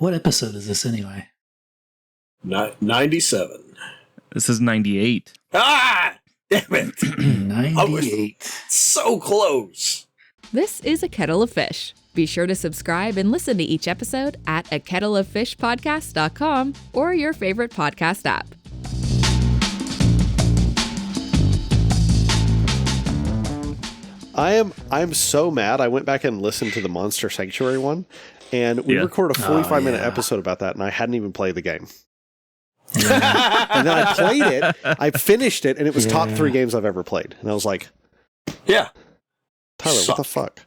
What episode is this anyway? 97. This is 98. Ah! Damn it. 98. So close. This is A Kettle of Fish. Be sure to subscribe and listen to each episode at akettleoffishpodcast.com or your favorite podcast app. I'm so mad. I went back and listened to the Monster Sanctuary one, and we recorded a 45-minute episode about that, and I hadn't even played the game. And then I played it, I finished it, and it was top 3 games I've ever played. And I was like, yeah. Tyler, what the fuck?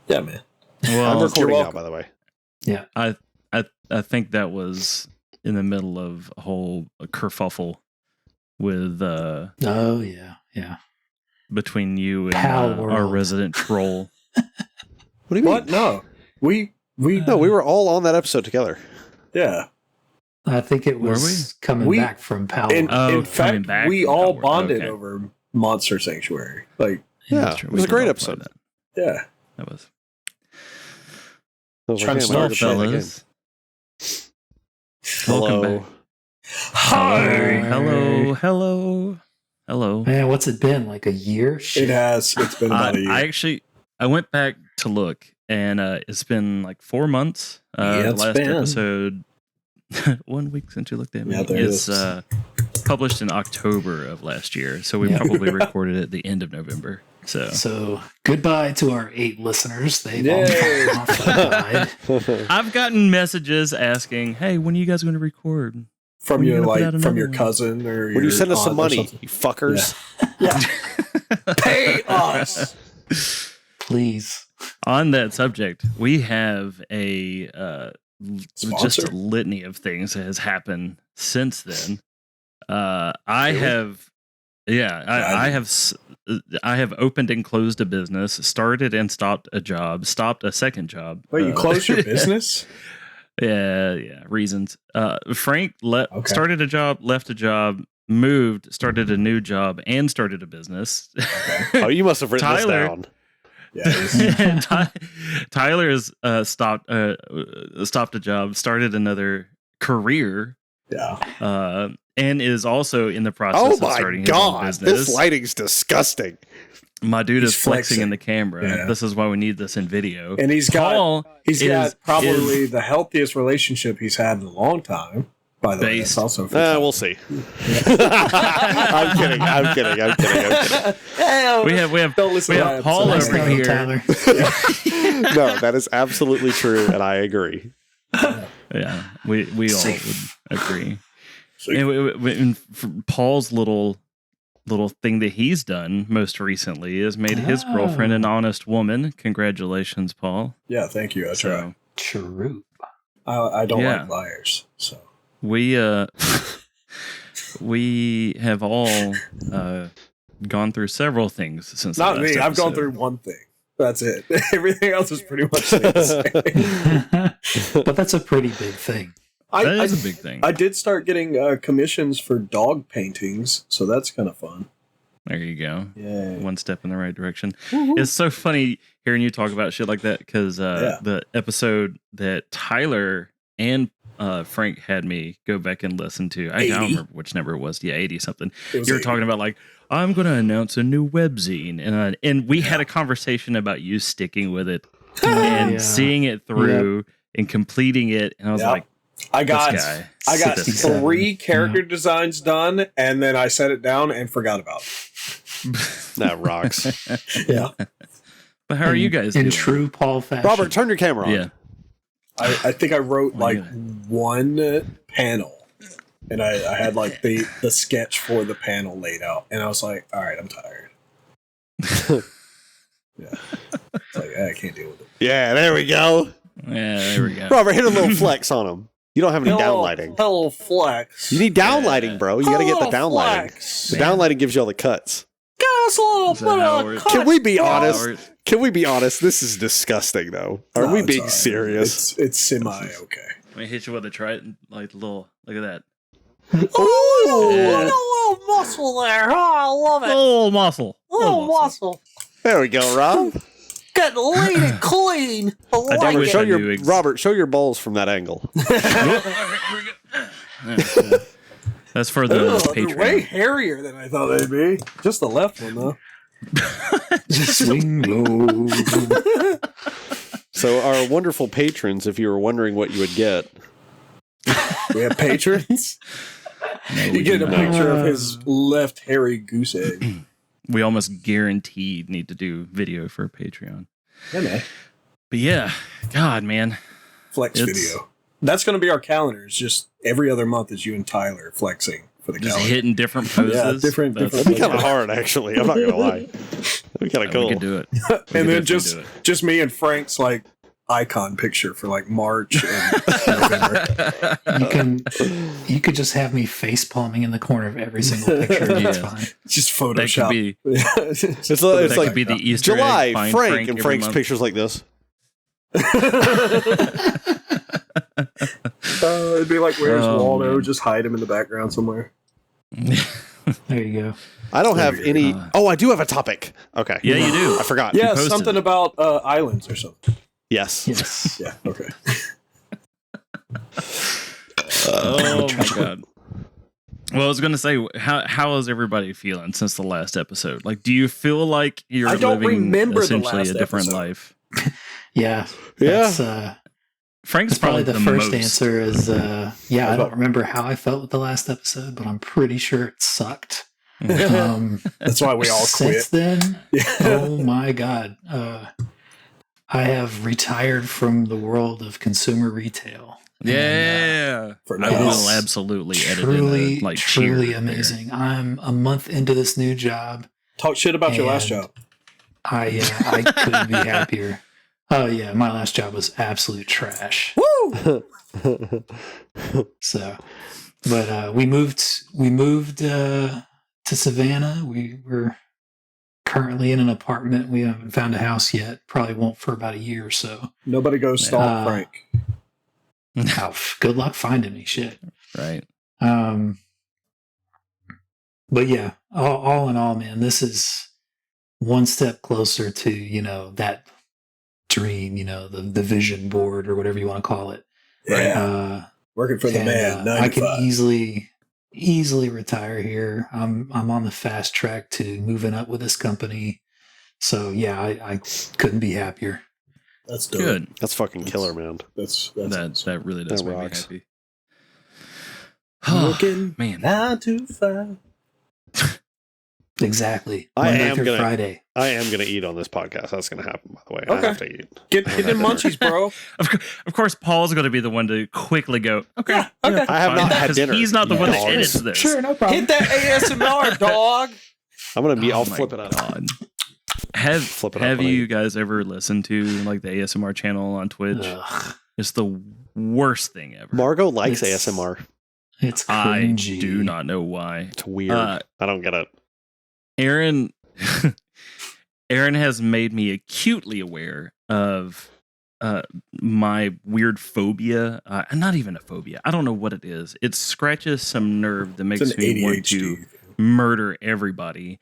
Yeah, man. Well, I'm recording now, by the way. Yeah. I think that was in the middle of a whole kerfuffle with oh, yeah. Yeah. between you and Pal our World. resident troll. What do you mean? What? No. We were all on that episode together. Yeah. I think it was coming back from Power. In fact, we all Power. bonded over Monster Sanctuary. Like, Yeah, it was a great episode. yeah. That was. I was Trent like, man, I Snow, gotta play that game. fellas. Hello. Welcome back. Hi. Hello. Man, what's it been? Like a year? Shit. It has. It's been about a year. I went back to look, and it's been like 4 months. Yeah, the last episode, 1 week since you looked at me. Yeah, there it's it is. Published in October of last year, so we probably recorded it at the end of November. So goodbye to our 8 listeners. They've all Yay. fallen off the ride. I've gotten messages asking, "Hey, when are you guys going to record?" From When are you your gonna put out from another your one? cousin or When your you send us some aunt or money, something. you fuckers. Yeah. Pay us. Please. On that subject, we have a just Sponsor? a litany of things that has happened since then. I Really? have, I have opened and closed a business, started and stopped a job, stopped a second job. Wait, you closed your business? Yeah, reasons. Frank Okay. started a job, left a job, moved, started a new job, and started a business. Oh, you must have written this Tyler- down. Yeah. It is. Tyler has stopped a job, started another career, Yeah. and is also in the process Oh of my starting his own god, business. this lighting's disgusting. My dude He's is flexing in the camera. Yeah. This is why we need this in video. And he's Paul got probably is the healthiest relationship he's had in a long time. By the way, Based. that's also We'll see. I'm kidding. we have Don't listen we to have that Paul episode. over Nice here. knowing Tyler. No, that is absolutely true, and I agree. Yeah, we all Safe. would agree. So- And for Paul's little thing that he's done most recently is made his girlfriend an honest woman. Congratulations, Paul. Yeah, thank you. I try. So True. I don't Yeah. like liars. So we we have all gone through several things since not the last me. I've gone episode. through one thing. That's it. Everything else is pretty much the same. But that's a pretty big thing. That is a big thing. I did start getting commissions for dog paintings, so that's kind of fun. There you go. Yeah. One step in the right direction. It's so funny hearing you talk about shit like that because the episode that Tyler and Frank had me go back and listen to, I don't 80? remember which number it was. Yeah, 80 something. It was You were 80. talking about like, I'm going to announce a new webzine. And we had a conversation about you sticking with it and Yeah. seeing it through and completing it. And I was Yep. like, I got this guy. I got 67. 3 character designs done, and then I set it down and forgot about it. That rocks. Yeah. But how are you guys in doing? true Paul fashion? Robert, turn your camera on. Yeah. I think I wrote What do like you one panel, and I had like the sketch for the panel laid out, and I was like, all right, I'm tired. Yeah. It's like, I can't deal with it. Yeah, there we go. Yeah, there we go. Robert, hit a little flex on him. You don't have any downlighting. Hello, flex. You need downlighting, bro. You gotta get the Hello, downlighting. flex. The downlighting gives you all the cuts. Guys, a little Is that bit how of it- cut. Can we be honest? Howard. Can we be honest? This is disgusting, though. Are No, we it's being all right. serious? It's semi okay. Let me hit you with a trident, like little. Look at that. Oh, Yeah. a little muscle there. Oh, I love it. Little muscle. Little muscle. There we go, Rob. Got laid and clean. I like I wish it. Show I your knew Robert. Show your balls from that angle. That's for the Ugh, they're way Patreon. hairier than I thought they'd be. Just the left one, though. Swing low. So our wonderful patrons, if you were wondering what you would get, We have patrons. You get a picture of his left hairy goose egg. We almost guaranteed need to do video for Patreon. Yeah, man. But yeah, God, man. Flex video. That's going to be our calendar. It's just every other month is you and Tyler flexing for the Just calendar. hitting different poses. Yeah, different- that'd be kind of hard, actually. I'm not gonna lie. That'd be kind of We cool. could do it. And then definitely do just me and Frank's like icon picture for like March and November. You could just have me face palming in the corner of every single picture. And That's Yeah. fine. Just That Photoshop. could be, It's that like could be the Easter July, egg. Find Frank, and every Frank's month. pictures like this. It'd be like, where's Oh, Waldo? man. Just hide him in the background somewhere. There you go. I don't have any. Oh, I do have a topic. Okay. Yeah, you do. I forgot. Yeah, posted something it. about islands or something. Yes. Yes. Yeah, okay. Oh my God. Well, I was going to say, how is everybody feeling since the last episode? Like, do you feel like you're I don't living remember the essentially last a different episode. life? Yeah. Yeah. That's, Frank's that's probably the first most. answer is, yeah, I don't remember how I felt with the last episode, but I'm pretty sure it sucked. That's why we all Since quit. then, Yeah. oh my God. I have retired from the world of consumer retail. Yeah. For I now. will absolutely edit Truly, in a, like, truly cheer there. amazing. I'm a month into this new job. Talk shit about your last And job. I couldn't be happier. Oh yeah, my last job was absolute trash. Woo! So, but we moved to Savannah. We're currently in an apartment. We haven't found a house yet. Probably won't for about a year or so. Nobody goes stalk Frank. Oh, good luck finding me. Shit. Right. But yeah, all in all, man, this is one step closer to that dream, the vision board or whatever you want to call it. Yeah. Working for the man. 9 I to can 5. easily retire here. I'm on the fast track to moving up with this company. So yeah, I couldn't be happier. That's dope. Good. That's fucking killer, man. That's That really does That make rocks. me happy. Working Man. 9 to 5. Exactly. I Monday am through gonna- Friday. I am going to eat on this podcast. That's going to happen, by the way. Okay. I have to eat. Get them munchies, bro. Of course, Paul's going to be the one to quickly go, okay. Yeah, okay. I have not had Because dinner. he's not the one that Dogs. edits this. Sure, no problem. Hit that ASMR, dog. I'm going to be. Oh I'll my flip it up. God. Flip it up Have when I you eat. guys ever listened to like the ASMR channel on Twitch? Ugh, It's the worst thing ever. Margot likes It's- ASMR. it's I cringy. do not know why. It's weird. Uh, I don't get it. Aaron has made me acutely aware of my weird phobia. Not even a phobia. I don't know what it is. It scratches some nerve that makes It's an me want to ADHD. murder everybody.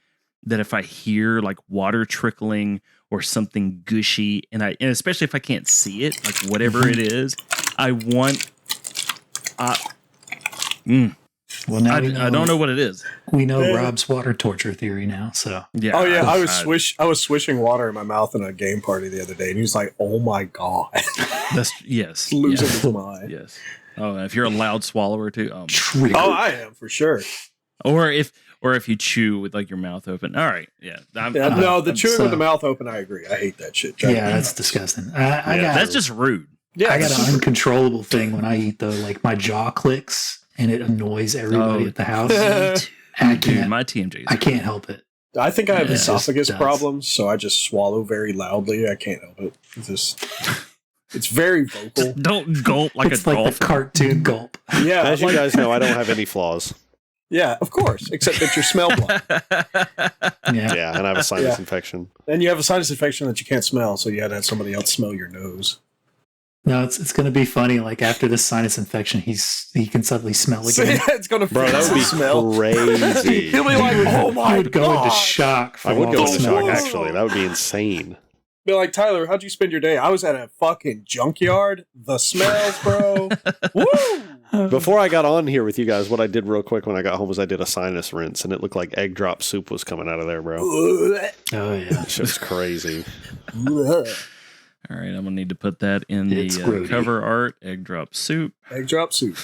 That if I hear like water trickling or something gushy, and especially if I can't see it, like whatever it is, I want. Well, now I don't know what it is. We know Rob's water torture theory now. So Yeah. Oh yeah, I was swishing water in my mouth in a game party the other day, and he was like, "Oh my god, That's yes. losing yes, his mind." yes. Oh, and if you're a loud swallower too. Oh, my- trigger. Oh, I am for sure. or if you chew with like your mouth open. All right. Yeah. Yeah, no, the chewing so- with the mouth open, I agree. I hate that shit. Yeah, that's disgusting. I got That's just rude. yeah. I got super- an uncontrollable thing when I eat though. Like my jaw clicks and it annoys everybody Oh, at the house. And I Dude, can't. my TMJ. I can't help it. I think I have Yeah. esophagus It just does. problems, so I just swallow very loudly. I can't help it. It's very vocal. Don't gulp like It's a like dolphin. the cartoon gulp. Yeah, As you like- guys know, I don't have any flaws. yeah, of course, except that you're smell blind, Yeah. Yeah, and I have a sinus Yeah. infection. and you have a sinus infection that you can't smell, so you had to have somebody else smell your nose. No, it's going to be funny. Like after this sinus infection, he can suddenly smell again. It's gonna Bro, fix that would the be smell. crazy. He'll be like, "Oh He my would go god!" into shock. I from would all go the into shock, smells. actually. That would be insane. Be like, Tyler, how'd you spend your day? I was at a fucking junkyard. The smells, bro. Woo! Before I got on here with you guys, what I did real quick when I got home was I did a sinus rinse, and it looked like egg drop soup was coming out of there, bro. Oh yeah, That shit was crazy. All right, I'm gonna need to put that in the cover art. Egg drop soup. Egg drop soup.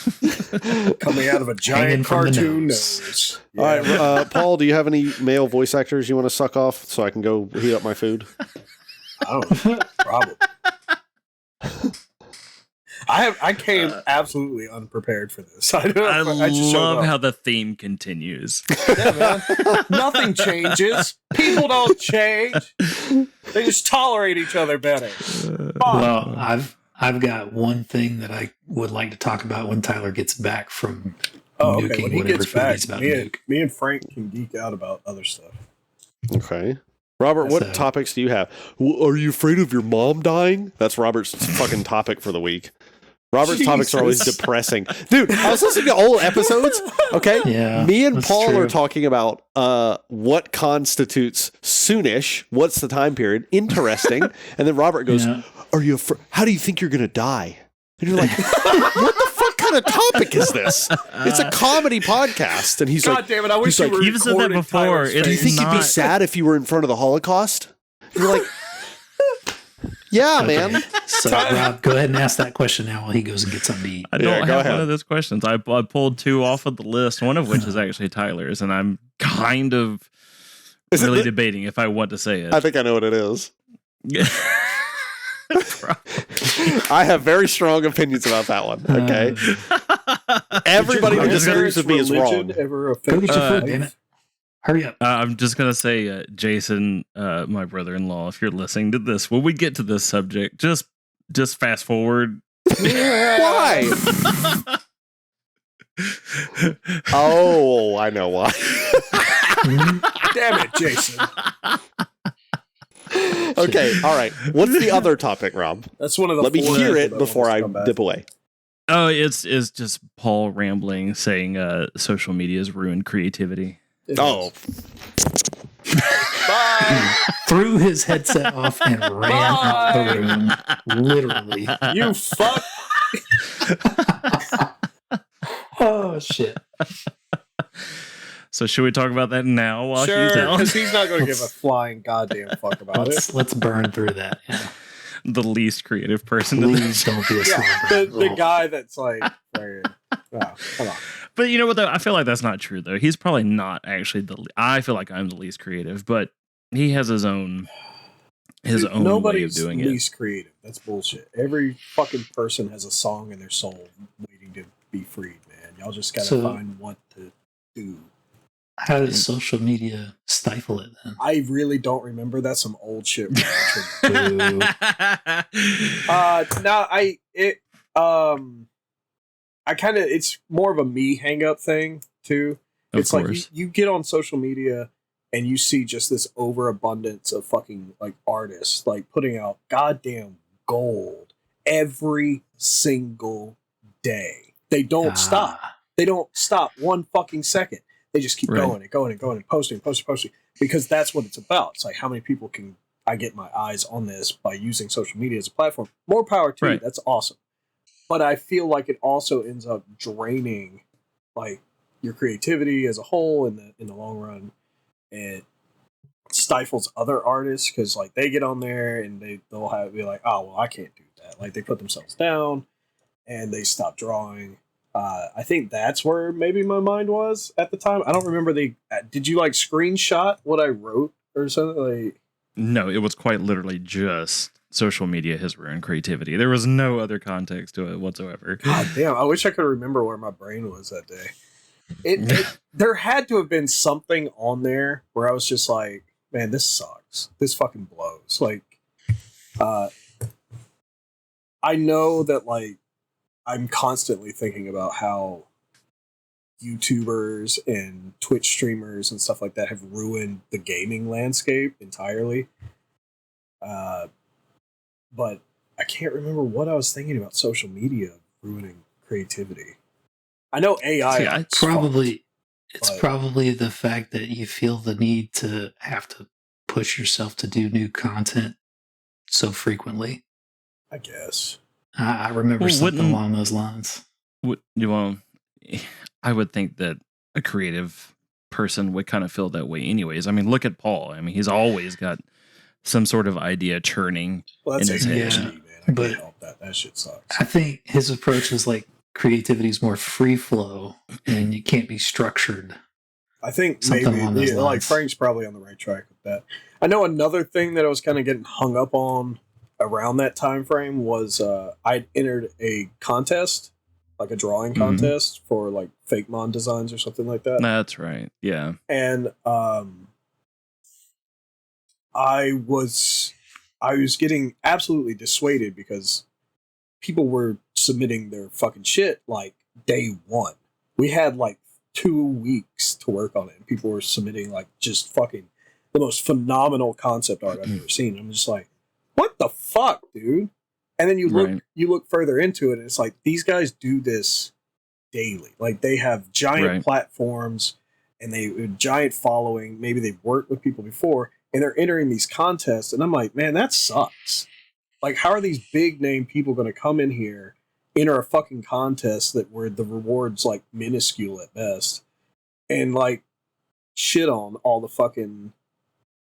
Coming out of a giant cartoon nose. Yeah. All right, Paul, do you have any male voice actors you want to suck off so I can go heat up my food? I don't know. Probably. I came absolutely unprepared for this. I love how the theme continues. Yeah, man. Nothing changes. People don't change. They just tolerate each other better. Well, I've got one thing that I would like to talk about when Tyler gets back from nuking when he whatever gets food back, he's about to nuke. me and Frank can geek out about other stuff. Okay. Robert, what topics do you have? Are you afraid of your mom dying? That's Robert's fucking topic for the week. Robert's topics are always depressing. Dude, I was listening to old episodes, okay? Yeah, me and Paul true. are talking about what constitutes soonish, what's the time period, interesting, and then Robert goes, "Are you how do you think you're going to die?" And you're like, what the fuck kind of topic is this? It's a comedy podcast. And he's God like, damn it, I wish you were You've said that before. do you think you'd be sad if you were in front of the Holocaust? And you're like, yeah, man. So, Rob, go ahead and ask that question now while he goes and gets something to eat. I don't have one of those questions. I pulled two off of the list, one of which is actually Tyler's, and I'm kind of really debating if I want to say it. I think I know what it is. I have very strong opinions about that one. Okay. Everybody who disagrees with me is wrong. Go get your food, damn it. Hurry up. I'm just going to say, Jason, my brother-in-law, if you're listening to this, when we get to this subject, just fast forward. Why? Oh, I know why. Damn it, Jason. Okay, all right. What's the other topic, Rob? That's one of the. Let me hear it before I dip away. Oh, it's just Paul rambling, saying social media has ruined creativity. Oh. Bye. Threw his headset off and ran out the room. Literally. You fuck. Oh, shit. So should we talk about that now while Sure, he's out? because he's not going to give a flying goddamn fuck about it. Let's burn through that. Yeah. The least creative person. Please don't be a the guy that's like, come on. But you know what, though? I feel like that's not true, though. He's probably not actually I feel like I'm the least creative, but he has his own way of doing Nobody's it. least creative. That's bullshit. Every fucking person has a song in their soul waiting to be freed, man. Y'all just got to find what to do. How does social media stifle it then? I really don't remember. That's some old shit. I kind of, it's more of a me hang up thing too. It's like you get on social media and you see just this overabundance of fucking like artists like putting out goddamn gold every single day. They don't stop. They don't stop one fucking second. They just keep going and posting, because that's what it's about. It's like, how many people can I get my eyes on this by using social media as a platform? More power to you. That's awesome. But I feel like it also ends up draining like your creativity as a whole in the long run. It stifles other artists because like they get on there and they'll be like, oh well, I can't do that. Like they put themselves down and they stop drawing. I think that's where maybe my mind was at the time. I don't remember did you like screenshot what I wrote or something? Like, no, it was quite literally just social media has ruined creativity. There was no other context to it whatsoever. God damn, I wish I could remember where my brain was that day. There had to have been something on there where I was just like, man, this sucks. This fucking blows. Like, I know that like, I'm constantly thinking about how YouTubers and Twitch streamers and stuff like that have ruined the gaming landscape entirely. But I can't remember what I was thinking about social media ruining creativity. I know AI. It's probably the fact that you feel the need to have to push yourself to do new content so frequently. I guess. I remember something along those lines. I would think that a creative person would kind of feel that way anyways. I mean, look at Paul. I mean, he's always got some sort of idea churning in his head. ADHD, man. I can't help that. That shit sucks. I think his approach is like creativity is more free flow and you can't be structured. I think maybe like Frank's probably on the right track with that. I know another thing that I was kind of getting hung up on around that time frame was I'd entered a contest, like a drawing contest for like fake Mon designs or something like that. That's right. Yeah. And I was getting absolutely dissuaded because people were submitting their fucking shit like day one. We had like 2 weeks to work on it, and people were submitting like just fucking the most phenomenal concept art I've ever seen. I'm just like, what the fuck, dude? And then you look further into it, and it's like these guys do this daily. Like they have giant platforms and they giant following. Maybe they've worked with people before, and they're entering these contests. And I'm like, man, that sucks. Like, how are these big name people going to come in here, enter a fucking contest that where the rewards like minuscule at best, and like shit on all the fucking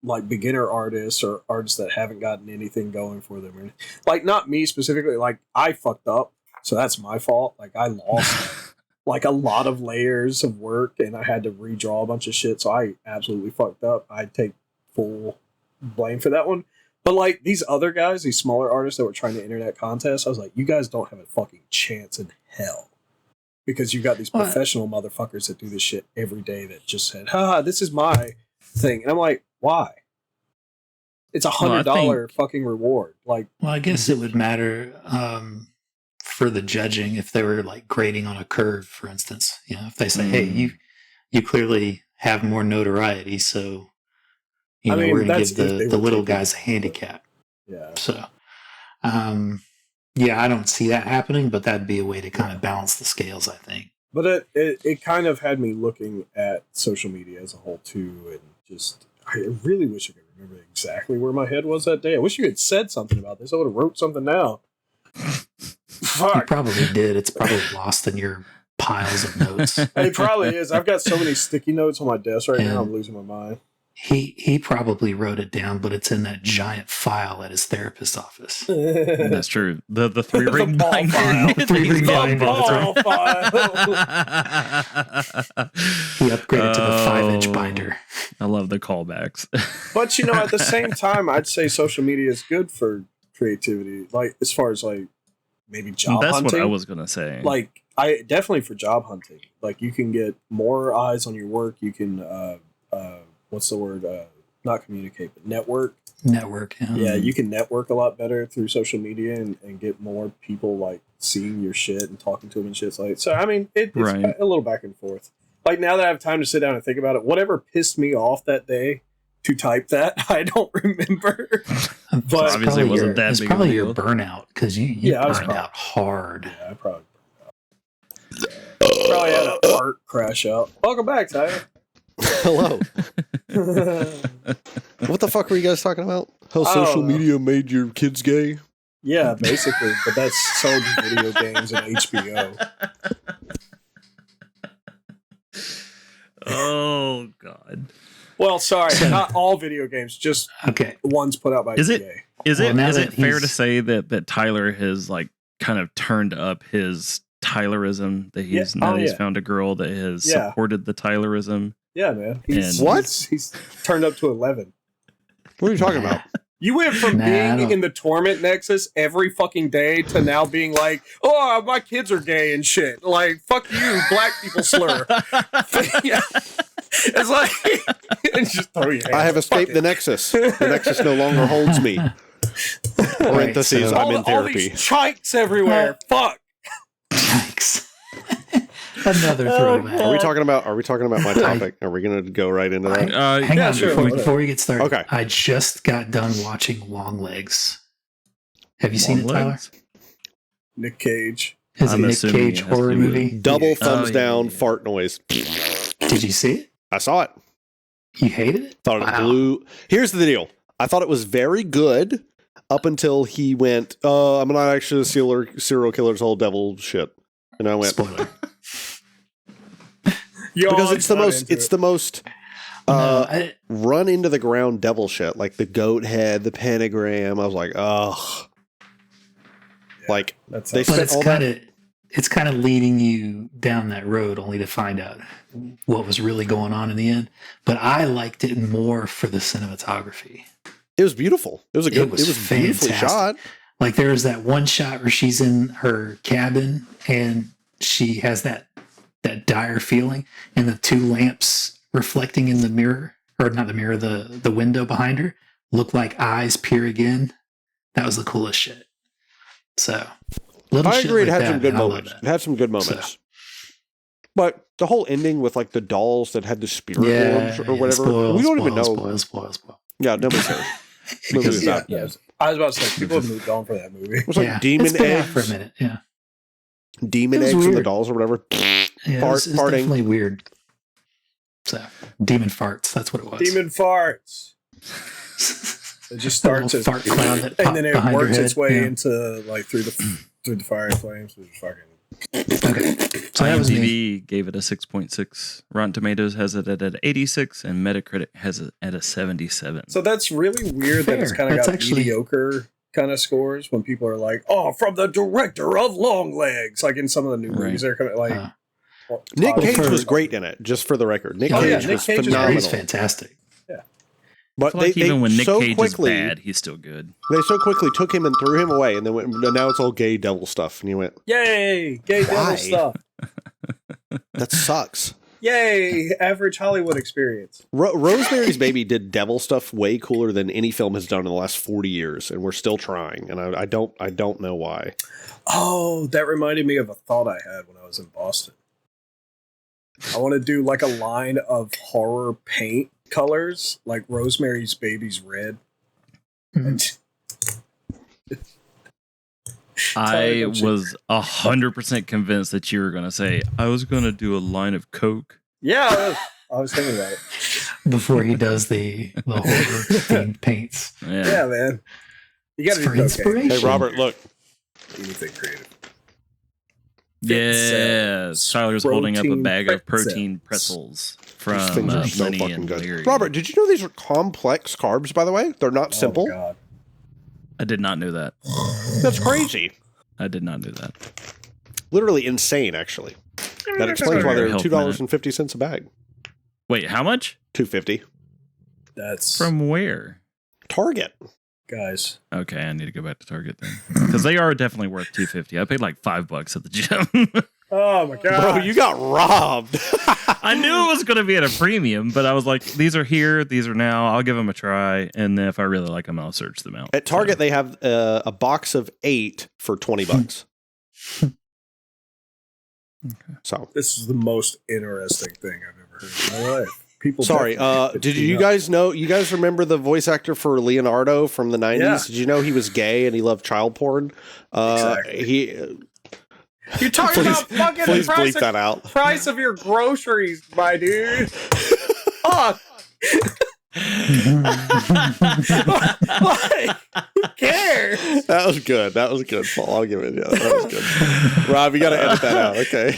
like beginner artists or artists that haven't gotten anything going for them, or like not me specifically. Like I fucked up, so that's my fault. Like I lost like a lot of layers of work, and I had to redraw a bunch of shit. So I absolutely fucked up. I take full blame for that one. But like these other guys, these smaller artists that were trying to enter that contest, I was like, you guys don't have a fucking chance in hell. Because you got these professional motherfuckers that do this shit every day that just said, this is my thing. And I'm like, why? It's $100 fucking reward. Like, well, I guess it would matter for the judging if they were like grading on a curve, for instance. You know, if they say, hey, you clearly have more notoriety, so we're going to give the little guys a handicap. Yeah. So, I don't see that happening, but that'd be a way to kind of balance the scales, I think. But it kind of had me looking at social media as a whole, too, and just, I really wish I could remember exactly where my head was that day. I wish you had said something about this. I would have wrote something down. Fuck. You probably did. It's probably lost in your piles of notes. It probably is. I've got so many sticky notes on my desk right now, I'm losing my mind. He probably wrote it down, but it's in that giant file at his therapist's office. That's true. The 3-ring binder. File. The 3-ring binder. File. He upgraded to the 5-inch binder. I love the callbacks. But at the same time, I'd say social media is good for creativity. Like as far as like maybe job hunting. That's what I was gonna say. Like I definitely for job hunting. Like you can get more eyes on your work. You can what's the word? Not communicate, but network. Network, yeah. Yeah, you can network a lot better through social media and get more people like seeing your shit and talking to them and shit. Like, so I mean, it's a little back and forth. Like now that I have time to sit down and think about it, whatever pissed me off that day to type that, I don't remember. But obviously it wasn't that big. It's probably your burnout because you burned out hard. Yeah, I probably burned out. Probably had a heart crash out. Welcome back, Tyler. Hello. What the fuck were you guys talking about? How social media made your kids gay? Yeah, basically. But that's sold video games and HBO. Oh, God. Well, sorry, not all video games, just ones put out by EA. Is it fair to say that Tyler has like kind of turned up his Tylerism, that he's found a girl that has supported the Tylerism? Yeah, man. He's turned up to 11. What are you talking about? You went from being in the Torment Nexus every fucking day to now being like, oh, my kids are gay and shit. Like, fuck you, black people slur. It's like, just throw your hands. I have escaped the Nexus. The Nexus no longer holds me. Parentheses, I'm in therapy. All these chikes everywhere. Fuck. Chikes. Another throwback. Are we talking about my topic? Are we going to go right into that? Hang on, sure, before we get started. Okay. I just got done watching Longlegs. Have you seen it, Tyler? Nick Cage. Is it Nick Cage horror movie? Double thumbs down, fart noise. Did you see it? I saw it. You hated it? Thought it blew. Here's the deal. I thought it was very good. up until he went, I'm not actually a serial killer's whole devil shit. And I went, spoiler. Because it's the most run into the ground devil shit, like the goat head, the pentagram. I was like, ugh. Yeah, like they spent all that. It's kind of leading you down that road only to find out what was really going on in the end. But I liked it more for the cinematography. It was beautiful. It was beautifully shot. Like there was that one shot where she's in her cabin and she has that dire feeling, and the two lamps reflecting in the mirror, or not the mirror, the window behind her, look like eyes peering in. That was the coolest shit. So I agree. It had some good moments. It had some good moments. So. But the whole ending with like the dolls that had the spirit orbs or whatever, we don't even know. Spoil. Yeah, nobody cares. I was about to say, people have moved on for that movie. It was like demon eggs for a minute. Yeah, demon eggs and the dolls or whatever. Yeah, it's definitely weird. So, demon farts. That's what it was. Demon farts. It just starts as fart cloud that and then it works its way into like through the fire and flames. Which is fucking okay. So IMDb gave it a 6.6. Rotten Tomatoes has it at an 86, and Metacritic has it at a 77. So that's really weird that it's kind of got mediocre kind of scores when people are like, "Oh, from the director of Longlegs," like in some of the new movies, they're kind of like. Nick Cage was great in it, just for the record. Nick Cage was phenomenal. He's fantastic. Yeah. But even when Nick Cage is bad, he's still good. They so quickly took him and threw him away, and then now it's all gay devil stuff. And you went, "Yay, gay devil stuff." That sucks. Yay, average Hollywood experience. Rosemary's Baby did devil stuff way cooler than any film has done in the last 40 years, and we're still trying. And I don't know why. Oh, that reminded me of a thought I had when I was in Boston. I want to do like a line of horror paint colors, like Rosemary's Baby's red. Mm-hmm. I was 100% convinced that you were going to say, I was going to do a line of Coke. Yeah, I was thinking about it. Before he does the horror themed paints. Yeah, man. You got to do inspiration. Hey, Robert, look. Anything creative. Yeah, Tyler's holding up a bag of protein pretzels from Lenny and Larry. Robert, did you know these are complex carbs, by the way? They're not simple. God. I did not know that. That's crazy. I did not know that. Literally insane, actually. That explains why they're $2.50 a bag. Wait, how much? $2.50. That's from where? Target. Guys. Okay, I need to go back to Target then. Because they are definitely worth $2.50. I paid like $5 at the gym. Oh my god. Bro, you got robbed. I knew it was going to be at a premium, but I was like, these are here, these are now. I'll give them a try, and then if I really like them, I'll search them out. At Target, they have a box of 8 for $20. Okay. So this is the most interesting thing I've ever heard in my life. People. Sorry, did you guys know? You guys remember the voice actor for Leonardo from the 90s? Yeah. Did you know he was gay and he loved child porn? Exactly. You're talking about fucking please bleep that out. Price of your groceries, my dude. Fuck. Like, who cares? That was good, Paul. I'll give it. Yeah, that was good. Rob, you got to edit that out. Okay.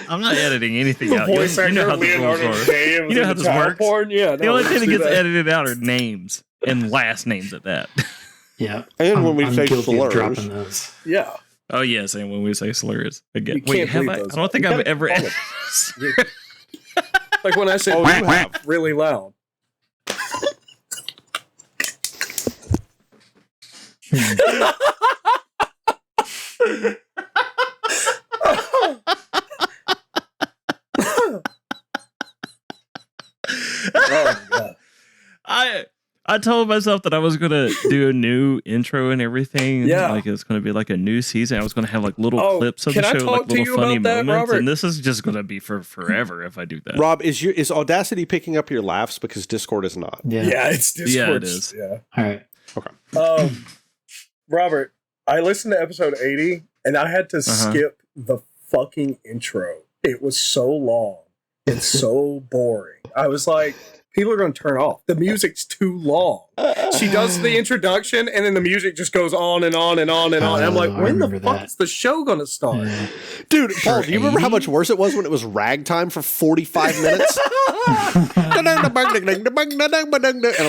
I'm not editing anything out. You know how this works. You know how this works. Porn? Yeah. The only thing that gets edited out are names and last names at that. Yeah. And when we say slurs. Those. Yeah. Oh yes, and when we say slurs again. Wait, have I don't think I've ever. Like when I say really loud. Oh my god. I told myself that I was gonna do a new intro and everything. Yeah, like it's gonna be like a new season. I was gonna have like little clips of the show, like little funny moments. Robert? And this is just gonna be for forever if I do that. Rob, is Audacity picking up your laughs because Discord is not? Yeah, it's Discord. Yeah, it is. Yeah. All right. Okay. Robert, I listened to episode 80 and I had to skip the fucking intro. It was so long and so boring. I was like, people are going to turn off. The music's too long. She does the introduction, and then the music just goes on and on and on and on. And I'm like, when the fuck is the show going to start? Yeah. Dude, Paul, do you remember how much worse it was when it was ragtime for 45 minutes? And I'm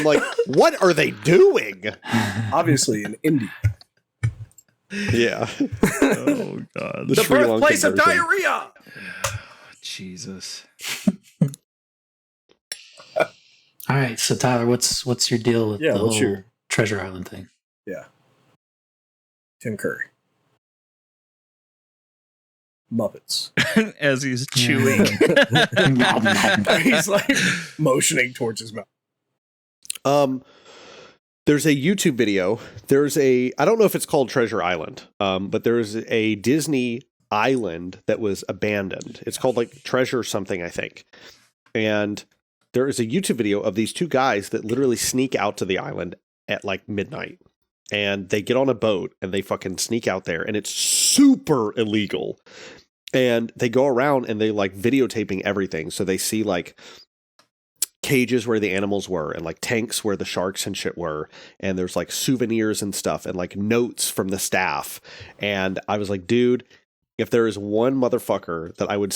like, what are they doing? Obviously, in India. Yeah. Oh, God. The birthplace of diarrhea. Jesus. All right, so Tyler, what's your deal with the whole Treasure Island thing? Yeah. Tim Curry. Muppets. As he's chewing. He's like motioning towards his mouth. There's a YouTube video. I don't know if it's called Treasure Island, but there's a Disney island that was abandoned. It's called like Treasure something, I think. And there is a YouTube video of these two guys that literally sneak out to the island at like midnight. And they get on a boat and they fucking sneak out there, and it's super illegal. And they go around and they like videotaping everything. So they see like cages where the animals were and like tanks where the sharks and shit were. And there's like souvenirs and stuff and like notes from the staff. And I was like, dude, if there is one motherfucker that I would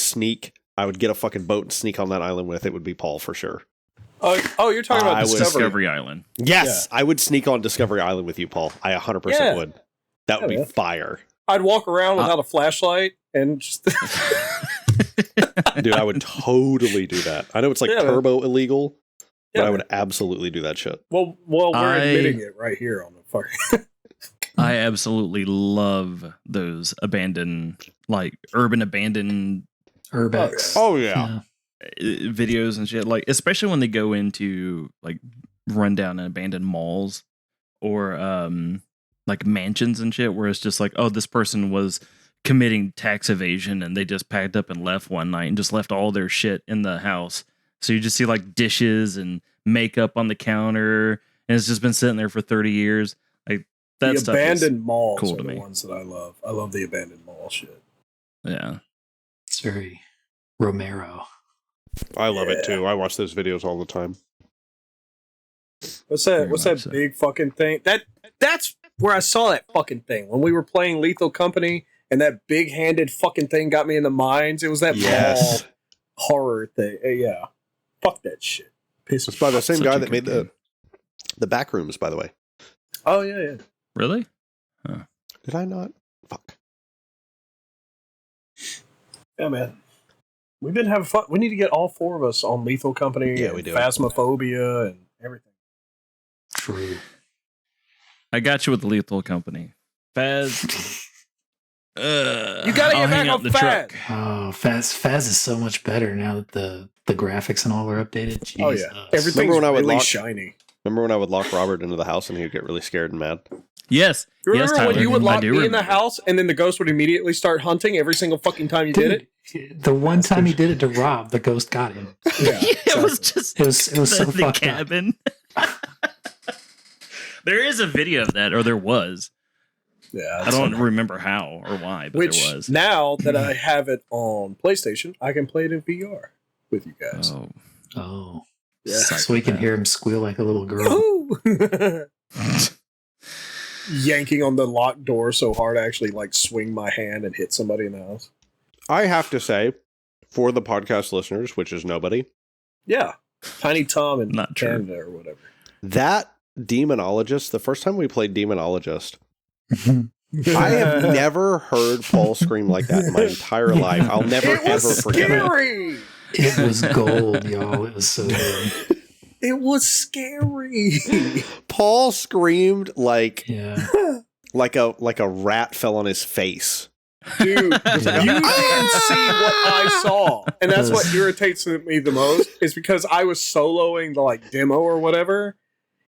get a fucking boat and sneak on that island with, it would be Paul for sure. Oh, you're talking about Discovery Island. Yes, yeah. I would sneak on Discovery Island with you, Paul. I 100% would. That would be fire. I'd walk around without a flashlight and just... Dude, I would totally do that. I know it's like turbo illegal, but I would absolutely do that shit. Well, we're admitting it right here on the fucking... I absolutely love those abandoned, like urban abandoned urbex. Oh yeah. Videos and shit. Like especially when they go into like rundown and abandoned malls or like mansions and shit, where it's just like, oh, this person was committing tax evasion and they just packed up and left one night and just left all their shit in the house. So you just see like dishes and makeup on the counter, and it's just been sitting there for 30 years. Like that the stuff abandoned malls cool are to the me. ones that I love. I love the abandoned mall shit. Yeah. It's very Romero. I love it too. I watch those videos all the time. What's that big fucking thing? That's where I saw that fucking thing. When we were playing Lethal Company and that big-handed fucking thing got me in the mines. It was that mall horror thing. Yeah. Fuck that shit. It's by the same guy that made the Backrooms, by the way. Oh, yeah. Really? Huh. Did I not? Fuck. Yeah, man. We've been having fun. We need to get all four of us on Lethal Company. Yeah, we do. Phasmophobia and everything. True. I got you with the Lethal Company. Faz. You gotta get back on Faz. Oh, Faz is so much better now that the graphics and all are updated. Jesus. Oh yeah, everything's really shiny. Remember when I would lock Robert into the house and he would get really scared and mad? Yes. Remember yes, when you would lock me in the house and then the ghost would immediately start hunting every single fucking time you did it? The one time he did it to Rob, the ghost got him. Yeah, it was just it was so the fucked cabin. There is a video of that, or there was. Yeah, I don't remember how or why, but there was. Now that I have it on PlayStation, I can play it in VR with you guys. Oh. Yeah. So we can hear him squeal like a little girl. Yanking on the locked door so hard I actually like swing my hand and hit somebody in the house. I have to say, for the podcast listeners, which is nobody. Yeah. Tiny Tom and Not true. Canada or whatever. That Demonologist, the first time we played Demonologist, I have never heard Paul scream like that in my entire life. I'll never ever forget it. It was gold, y'all. It was so good. It was scary. Paul screamed like a rat fell on his face. Dude, you didn't see what I saw. And that's what irritates me the most, is because I was soloing the like demo or whatever,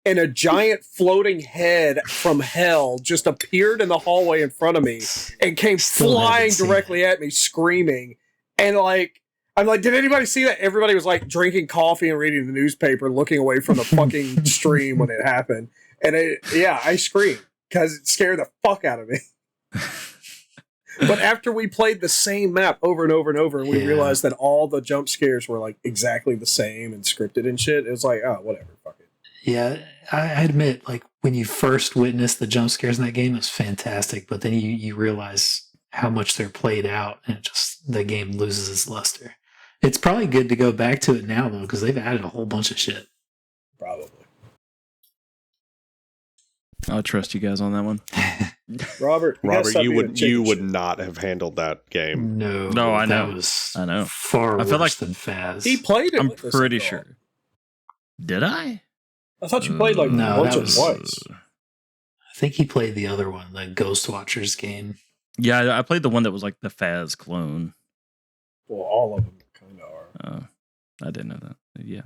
and a giant floating head from hell just appeared in the hallway in front of me and came flying directly at me, screaming. And like, I'm like, did anybody see that? Everybody was like drinking coffee and reading the newspaper, looking away from the fucking stream when it happened. And I screamed because it scared the fuck out of me. But after we played the same map over and over and over, and we realized that all the jump scares were like exactly the same and scripted and shit, it was like, oh, whatever, fuck it. Yeah, I admit, like when you first witnessed the jump scares in that game, it was fantastic. But then you realize how much they're played out, and the game loses its luster. It's probably good to go back to it now though, because they've added a whole bunch of shit. Probably. I'll trust you guys on that one. Robert, you would not have handled that game. No, I know. That was I know. far I feel worse like than Faz. He played it. I'm with us pretty at all. sure. Did I thought you played like No, once that or was- twice. I think he played the other one, the Ghost Watchers game. Yeah, I played the one that was like the Faz clone. Well, all of them kind of are. I didn't know that. Yeah.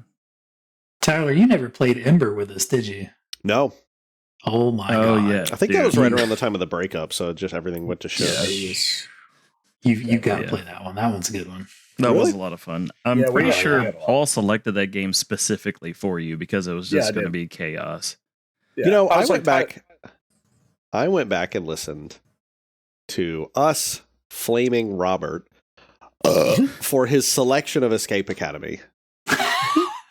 Tyler, you never played Ember with us, did you? No. Oh my Oh, god! yeah. I think that Dude. was right around the time of the breakup, so just everything went to shit. You got to Yeah. play that one. That one's a good one. That Really? was a lot of fun. I'm Yeah, we pretty had- we sure had a lot. Paul selected that game specifically for you because it was Yeah, just I going to did. be chaos. Yeah. You know, I was went like, back and listened to us flaming Robert for his selection of Escape Academy.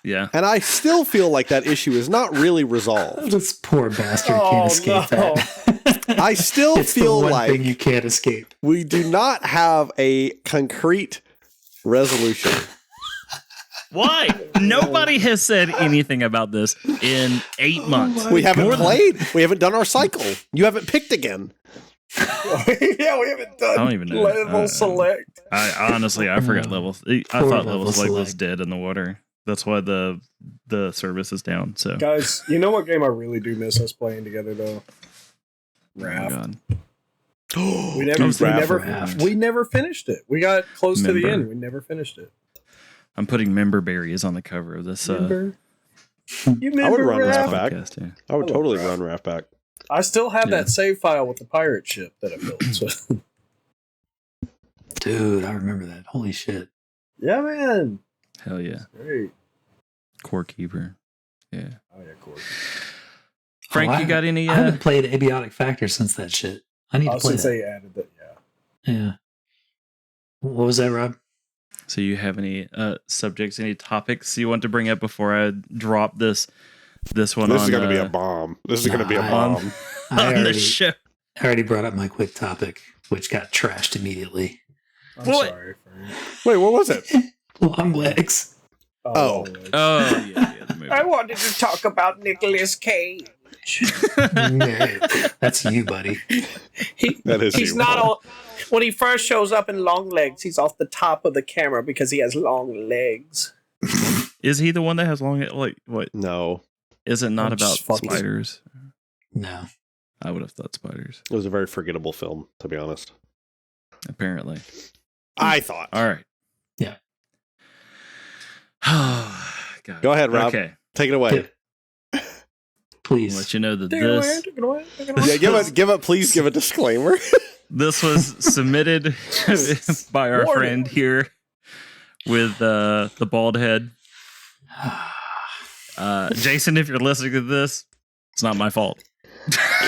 Yeah. And I still feel like that issue is not really resolved. This poor bastard Oh, can't escape no. that. I still it's feel the one like thing you can't escape. we do not have a concrete resolution. Why? Nobody has said anything about this in 8 months. We haven't More than- played. We haven't done our cycle. You haven't picked again. yeah, we haven't done I don't even know. level select. I honestly, I forgot level. I Poor thought level level select was select. dead in the water. That's why the service is down. So, Guys, you know what game I really do miss us playing together though? oh my Raft. God. We Dude, Raft. we never finished it. We got close to the Member. end. We never finished it. I'm putting member berries on the cover of this Remember? You I would remember run this Raft? back. podcast. Yeah. I would I love totally Raft. run Raft back. I still have Yeah. that save file with the pirate ship that I built. So. Dude, I remember that. Holy shit. Yeah, man. Hell yeah. Great. Core keeper. Yeah. Oh yeah, cool. Frank, Oh, you got any? I haven't played Abiotic Factor since that shit. I need to play Since that. they added that, yeah. Yeah. What was that, Rob? So you have any subjects, any topics you want to bring up before I drop this one This on? is going to be a bomb. This is going to be a Nah, bomb. I on the already, show. I already brought up my quick topic, which got trashed immediately. I'm What? sorry. Frank. Wait, what was it? Longlegs. Oh. Oh yeah, the movie. I wanted to talk about Nicolas Cage. Nah, that's you, buddy. That is He's you, not Paul. all. When he first shows up in Longlegs, he's off the top of the camera because he has long legs. Is he the one that has long? Like what? No, Is it not I'm about just fucking- spiders? No. I would have thought spiders. it was a very forgettable film, to be honest. Apparently. I thought. All right. Yeah. God. Go ahead, Rob. Okay. Take it away. I'll Please. let you know that Take it away, this take it away, take it away. Yeah, please give a disclaimer. this was submitted by our Warning. friend here with the bald head. Jason, if you're listening to this, it's not my fault.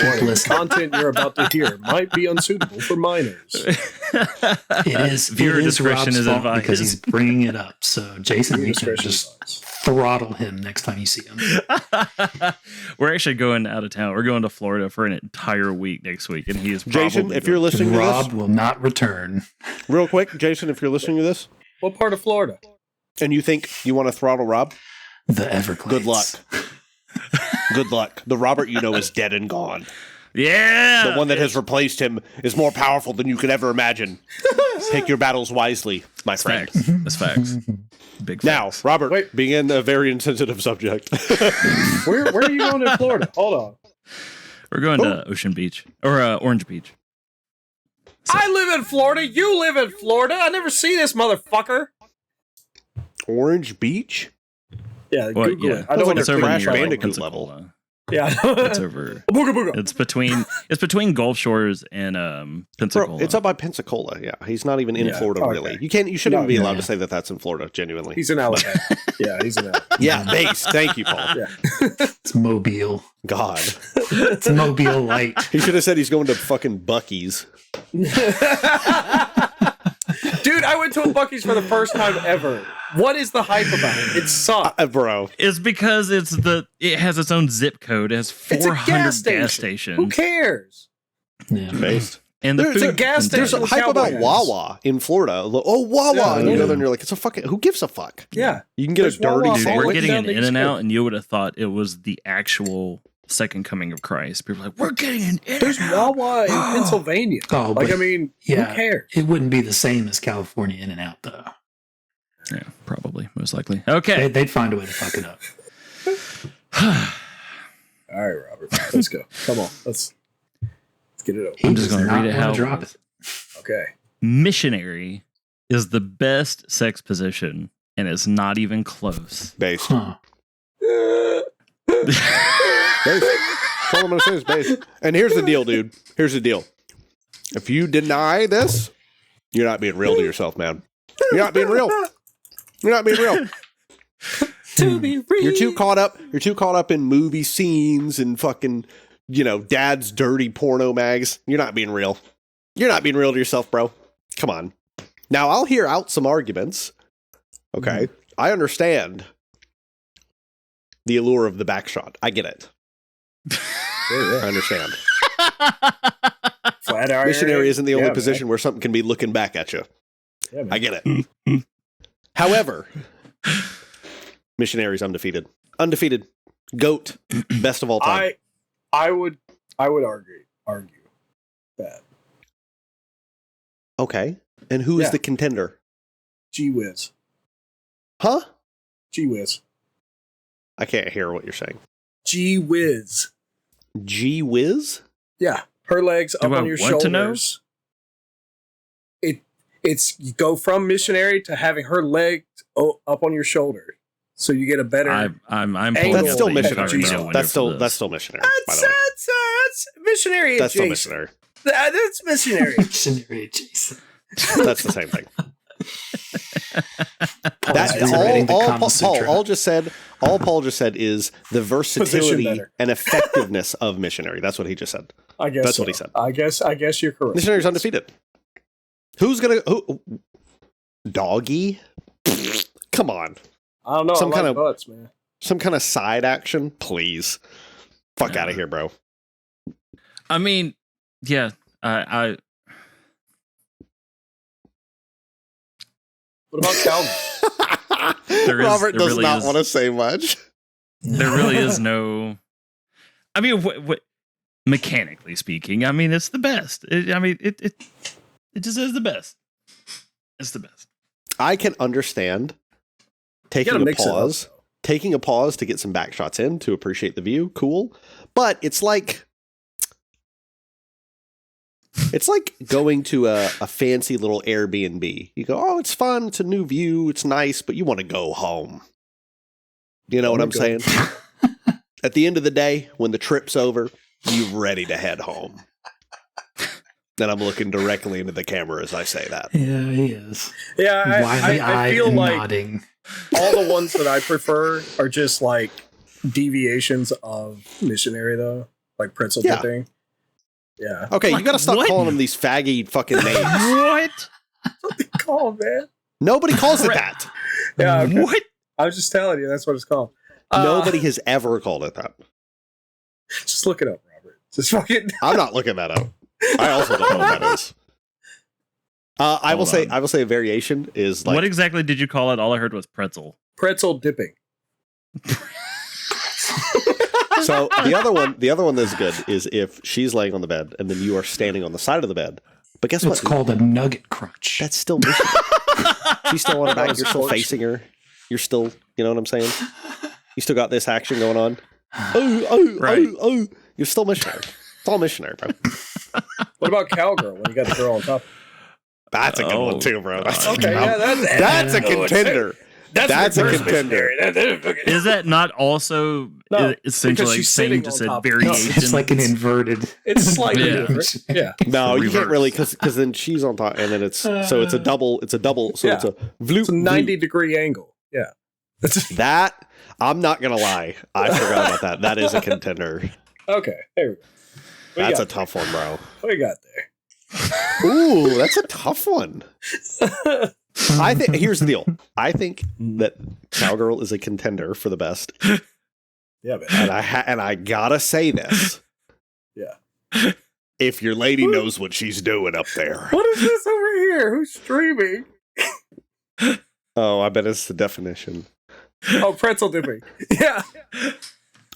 Warning, Listen. content you're about to hear might be unsuitable for minors. It is Viewer it is discretion Rob's is fault advised. because he's bringing it up. So, Jason, you can Discretion just advised. throttle him next time you see him. We're actually going out of town. We're going to Florida for an entire week next week, and he is probably Jason, if you're listening to Rob will not return. this, real quick, Jason, if you're listening to this, What part of Florida? and you think you want to throttle Rob, The Everglades. good luck. Good luck. The Robert you know is dead and gone. yeah, The one that has replaced him is more powerful than you could ever imagine. Pick your battles wisely, my friend. facts. That's facts. Big Now, facts. Robert, Wait. begin a very insensitive subject. Where are you going in Florida? Hold on. We're going to Ocean Beach or Orange Beach. I live in Florida. You live in Florida. I never see this motherfucker. Orange Beach? Yeah, What? Google Yeah, it. I know like what a it's over Crash near like, Bandicoot Pensacola. level. Yeah. It's over. Booga booga. It's between Gulf Shores and Pensacola. Bro, it's up by Pensacola. Yeah, he's not even in Yeah. Florida, Okay. really. You shouldn't even be Yeah. allowed to say that that's in Florida, genuinely. He's in Alabama. Yeah, he's in Alabama. Yeah, base. Thank you, Paul. Yeah. It's Mobile. God. It's Mobile Light. He should have said he's going to fucking Bucky's. Dude, I went to a Buc-ee's for the first time ever. What is the hype about it? It sucks. Bro. It's because it has its own zip code. It has 400 gas stations. Who cares? Yeah. Based. And the There's a food gas station. There's a hype about Wawa in Florida. Oh, Wawa. Yeah, and you go yeah. there and you're like, it's a fucking, who gives a fuck? Yeah. You can get There's a dirty Wawa. Dude, sandwich. we're getting down an the East In-N-Out, Coast. and you would have thought it was the actual second coming of Christ. People are like, we're getting an In-N-Out. There's Wawa in Pennsylvania. Oh, Like, but- I mean, Yeah. who cares? It wouldn't be the same as California In-N-Out, though. Yeah, probably, most likely. Okay. They'd find a way to fuck it up. All right, Robert. Let's go. Come on. Let's get it over. I'm just does gonna not read it wanna how it drop was. it. Okay. Missionary is the best sex position, and it's not even close. Based. Huh. Based. That's all I'm going to say is based. And here's the deal, dude. Here's the deal. If you deny this, you're not being real to yourself, man. You're not being real. You're not being real. To be real. You're too caught up in movie scenes and fucking, dad's dirty porno mags. You're not being real. You're not being real to yourself, bro. Come on. Now, I'll hear out some arguments. Okay. I understand the allure of the back shot. I get it. I understand. Flat iron. Missionary isn't the only Yeah, position where something can be looking back at you. Yeah, man. I get it. However, Missionary's undefeated. Undefeated. GOAT. Best of all time. I would argue that. Okay. And who is Yeah. the contender? Gee whiz. Huh? Gee whiz. I can't hear what you're saying. Gee whiz. Gee whiz? Yeah. Her legs Do up I on your want to know? shoulders. It's you go from missionary to having her legs up on your shoulder. So you get a better I'm pulling Angle. up That's still the missionary. entire Jesus. window That's for this. still missionary, by the way. that's missionary That's still adjacent. missionary. That's missionary. Missionary adjacent. That's the same thing. Paul's That reiterating the all Kama Sutra. Paul just said is the versatility better. and effectiveness of missionary. That's what he just said. I guess That's so. what he said. I guess you're correct. Missionary's undefeated. Who doggy? Come on. I don't know. Some I like kind of- butts, man. Some kind of side action, please. Fuck Yeah. out of here, bro. I mean, yeah, I What about cowboy? Robert there does really not is- want to say much. there really is no. I mean, what mechanically speaking, I mean, it's the best. It just is the best. It's the best. I can understand taking gotta a mix it up, pause, though. taking a pause to get some back shots in to appreciate the view. Cool, but it's like going to a fancy little Airbnb. You go, oh, it's fun, it's a new view, it's nice, but you want to go home. You know what I'm saying? At the end of the day, when the trip's over, you're ready to head home. And I'm looking directly into the camera as I say that. Yeah, he is. Yeah, Wily I eyed feel and like nodding. all the ones that I prefer are just like deviations of missionary, though, like pretzel Yeah. dipping. Yeah, Okay, you got to stop What? calling them these faggy fucking names. What? call man. Nobody calls it that. Yeah, okay. What? I was just telling you that's what it's called. Nobody has ever called it that. Just look it up, Robert. Just fucking. I'm not looking that up. I also don't know what that is. I will Hold on. say a variation is like What exactly did you call it? All I heard was pretzel. Pretzel dipping. so the other one that's good is if she's laying on the bed and then you are standing on the side of the bed. But guess It's what? called a nugget crunch. That's still mission. She's still on her back. You're still facing her. You're still, you know what I'm saying? You still got this action going on. Right. Oh. You're still missionary. It's all missionary, bro. What about cowgirl when you got the girl on top? That's a good Oh, one too, bro. That's, Okay, yeah, that's a contender. That's a contender. Is that not also No, essentially because like she's saying sitting to on said top. variation? It's like an inverted. It's slightly Yeah. different. Yeah. No, you can't Reverse. really because then she's on top and then it's so it's a double. It's a double. So Yeah. it's a vloop. It's a 90-degree angle. Yeah. That I'm not gonna lie. I forgot about that. That is a contender. Okay. There we go. What you That's a got tough one, bro. What you got there? Ooh, that's a tough one. I think here's the deal. I think that Cowgirl is a contender for the best. Yeah, man. And I gotta say this. Yeah. If your lady knows what she's doing up there. What is this over here? Who's streaming? Oh, I bet it's the definition. Oh, pretzel dipping. Yeah.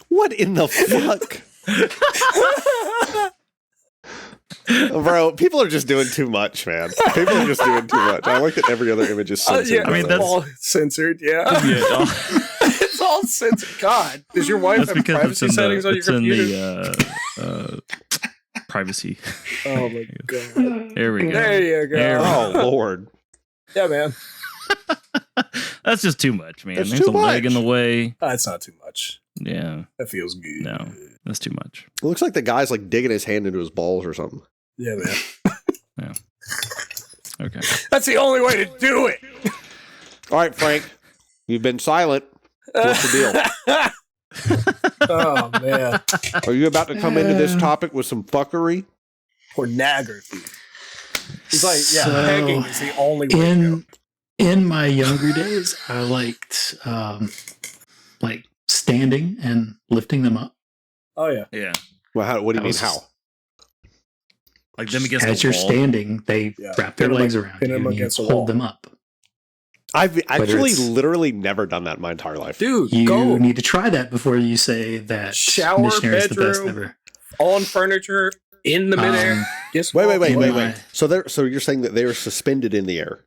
What in the fuck? Bro, people are just doing too much, man. People are just doing too much. I like that every other image is censored. Yeah, I mean, that's all censored, yeah. It's all censored. God, does your wife have privacy settings on your computer? It's in the privacy. Oh, my God. There we go. There you go. Oh, Lord. Yeah, man. That's just too much, man. That's There's too a leg much. in the way. That's not too much. Yeah. That feels good. No, that's too much. It looks like the guy's like digging his hand into his balls or something. Yeah, man. Yeah. Okay. That's the only way to do it. All right, Frank. You've been silent. What's the deal? Oh, man. Are you about to come into this topic with some fuckery? Pornography. He's like, yeah, So, pegging is the only way to go. In my younger days, I liked like standing and lifting them up. Oh, yeah. Yeah. Well, what do you mean? was- How? Like them against As the you're wall. standing, they wrap their Pin 'em legs up- around pin you 'em and you against the hold wall. them up. I've actually it's- literally never done that in my entire life. Dude, You go need to try that before you say that Shower, missionary is the best bedroom. ever. on furniture, in the midair. Yes. Wait. my- So you're saying that they are suspended in the air?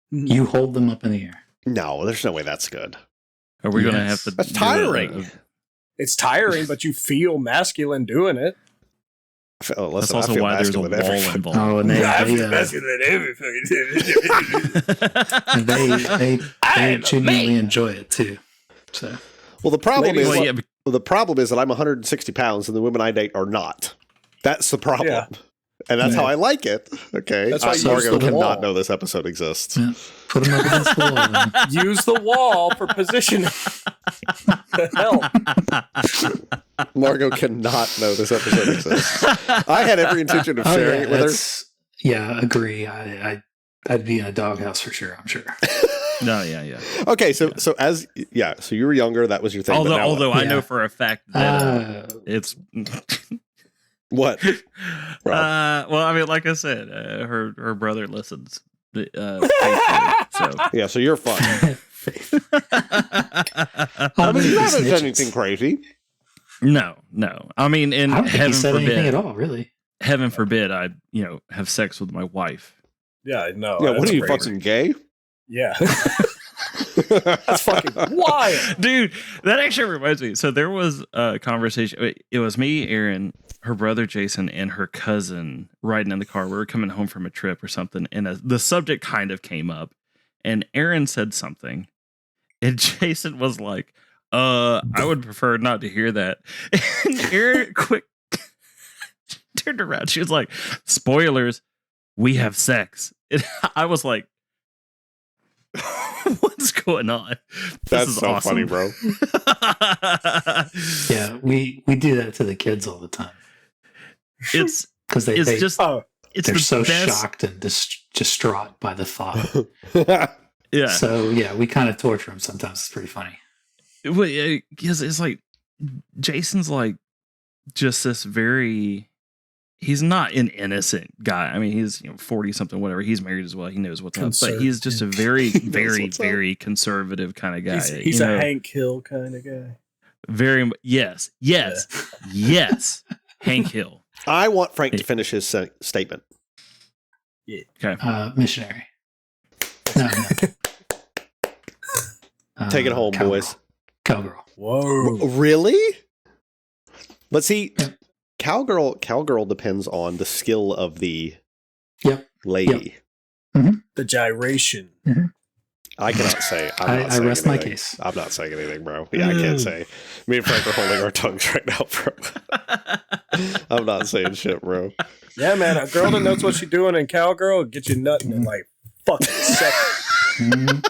You hold them up in the air. No, there's no way that's good. Are we going to Yes. have to? That's do tiring. It's tiring, but you feel masculine doing it. Oh, listen, That's also I feel why there's a masculine wall every- involved. Oh, and they masculine everything. they genuinely enjoy it too. So Well, the problem Ladies- is Well, yeah, the problem is that I'm 160 pounds and the women I date are not. That's the problem. Yeah. And that's Yeah. how I like it. Okay. That's why you Margo use the cannot wall. know this episode exists. yeah, put them up against the wall. Then. Use the wall for positioning. The hell? Margo cannot know this episode exists. I had every intention of sharing it with her. Yeah, agree. I'd be in a doghouse for sure. I'm sure. no, yeah. Okay, so so you were younger, that was your thing. but now Although I Yeah. know for a fact that it's. what? well, I mean, like I said, her brother listens. So Yeah, so you're fun. I You haven't said anything crazy. no. I mean, in I don't think he heaven said anything forbid, at all, really. heaven forbid, I have sex with my wife. Yeah, I know. Yeah, what That's are you, crazy. fucking gay? Yeah. That's fucking wild. Dude, that actually reminds me. So there was a conversation. It was me, Aaron, her brother Jason, and her cousin riding in the car. We were coming home from a trip or something, and the subject kind of came up. And Aaron said something, and Jason was like, I would prefer not to hear that. And Aaron quick turned around. She was like, spoilers, we have sex. And I was like, what's going on? That's is so awesome. funny, bro. Yeah, we do that to the kids all the time It's because it's they just Oh, it's they're the so best. shocked and distraught by the thought. Yeah, So yeah, we kind of torture them sometimes. It's pretty funny. it's like Jason's like just this very. He's not an innocent guy. I mean, he's 40 something, whatever. He's married as well. He knows what's up. But he's just a very, very, what's up. very conservative kind of guy. he's a Hank Hill kind of guy. Very yes, Hank Hill. I want Frank to finish his statement. Missionary. No. Take it home, Cowgirl. boys. Cowgirl. Whoa. Really? But see, Yeah. cowgirl depends on the skill of the Yep. lady. The gyration. I cannot say. I rest my anything. case. I'm not saying anything, bro. Yeah, I can't say. Me and Frank are holding our tongues right now, bro. I'm not saying shit, bro. Yeah, man. A girl that knows what she's doing in cowgirl get you nutting in like fucking seconds. Mhm.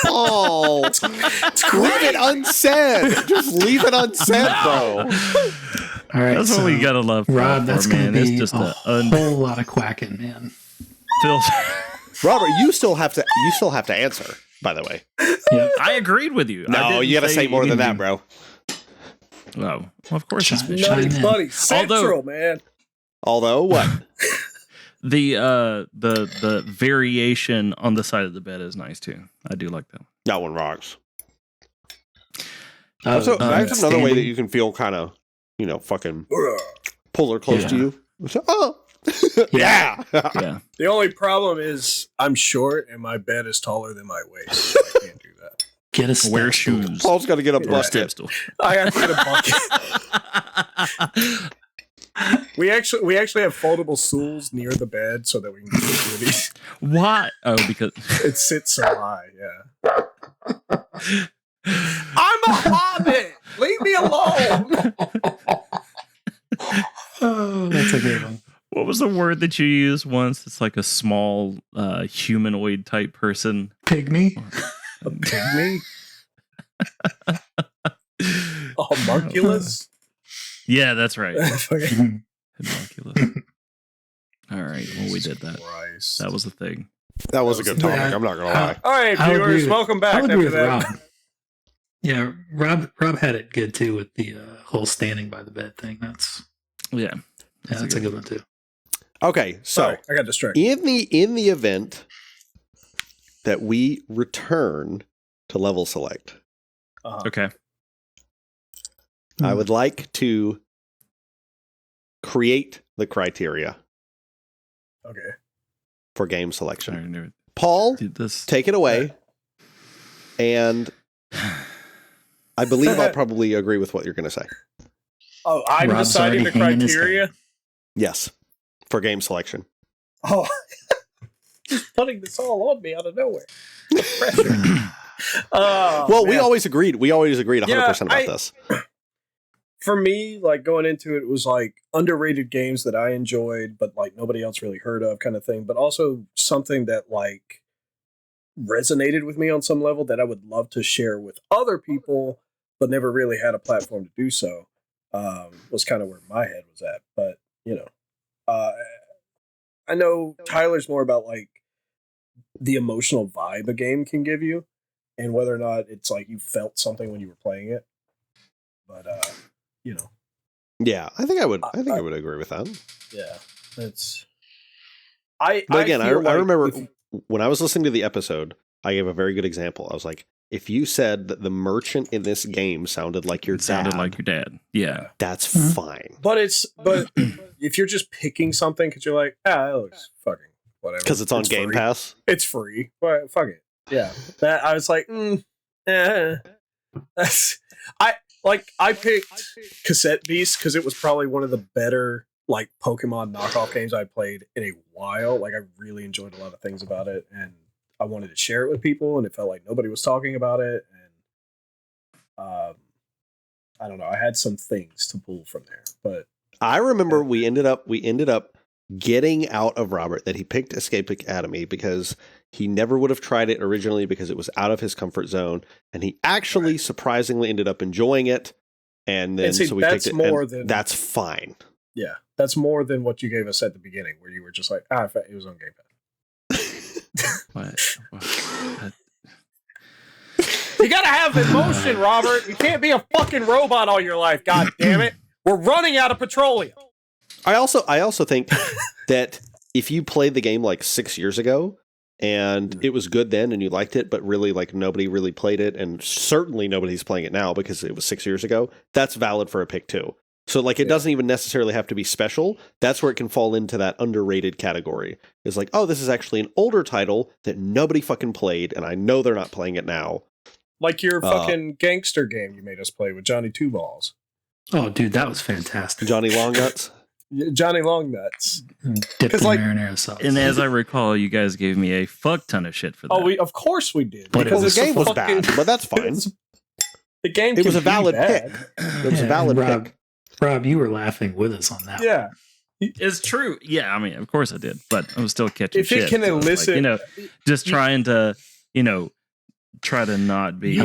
Oh, leave it unsaid. Just leave it unsaid, bro. All right, That's what we gotta love. Rob, that's going to be it's just a whole lot of quacking, man. Robert, you still have to answer. By the way, yeah. I agreed with you. No, you got to say more than that, bro. Oh, well, of course it's fish. Nutty Buddy Central, man. Although what? The variation on the side of the bed is nice too. I do like that. That one rocks. That's another way that you can feel kind of, fucking pull her close to you. Oh, yeah. The only problem is I'm short and my bed is taller than my waist. So I can't do that. Get a wear shoes. Paul's got to get a bucket. I have to get a bucket. We actually have foldable stools near the bed so that we can get goodies. Why? Oh, because it sits so high. Yeah. I'm a hobbit. Leave me alone. Oh, that's a good one. What was the word that you used once? It's like a small humanoid type person. Pygmy? A pygmy? Homunculus? Yeah, that's right. Homunculus. All right. Well, we did that. Christ. That was the thing. That was a good topic. I'm not going to lie. All right, viewers, welcome back. I'll agree with Rob. Yeah, Rob had it good too with the whole standing by the bed thing. That's a good one too. Okay, so sorry, I got distracted. In the event that we return to level select, okay, I would like to create the criteria. Okay. For game selection. Paul, take it away. And I believe I'll probably agree with what you're going to say. Oh, I'm Rob's deciding the criteria? Yes. For game selection. Oh, just putting this all on me out of nowhere. Pressure. We always agreed. We always agreed 100% about this. For me, like going into it was like underrated games that I enjoyed, but like nobody else really heard of kind of thing, but also something that like resonated with me on some level that I would love to share with other people, but never really had a platform to do so, was kind of where my head was at. But, I know Tyler's more about like the emotional vibe a game can give you and whether or not it's like you felt something when you were playing it. But, yeah, I think I would agree with that. Yeah, that's. I remember when I was listening to the episode, I gave a very good example. I was like, if you said that the merchant in this game sounded like your dad, yeah, that's fine. But if you're just picking something because you're like, that looks fucking whatever, because it's on Game free. Pass, it's free. But fuck it, yeah. That I was like, that's I picked Cassette Beast because it was probably one of the better like Pokemon knockoff games I played in a while. Like I really enjoyed a lot of things about it, and I wanted to share it with people, and it felt like nobody was talking about it. And I don't know. I had some things to pull from there, but I remember we ended up getting out of Robert that he picked Escape Academy because he never would have tried it originally because it was out of his comfort zone, and he actually surprisingly ended up enjoing it. And then so we picked it. That's fine. Yeah, that's more than what you gave us at the beginning, where you were just like, it was on Game Pass. What? You gotta have emotion, Robert. You can't be a fucking robot all your life. God damn it. We're running out of petroleum. I also think that if you played the game like 6 years ago and it was good then and you liked it, but really like nobody really played it, and certainly nobody's playing it now because it was 6 years ago, that's valid for a pick too. So like it doesn't even necessarily have to be special. That's where it can fall into that underrated category. It's like, oh, this is actually an older title that nobody fucking played, and I know they're not playing it now. Like your fucking gangster game you made us play with Johnny Two Balls. Oh, dude, that was fantastic. Johnny Longnuts. Johnny Longnuts. Dipped in marinara sauce. And as I recall, you guys gave me a fuck ton of shit for that. Oh, of course we did. Because the game was bad, but that's fine. The game. It was a valid pick. It was a valid pick. Rob, you were laughing with us on that. Yeah. It's true. Yeah, I mean, of course I did, but I was still catching shit. If it can elicit, just trying to, try to not be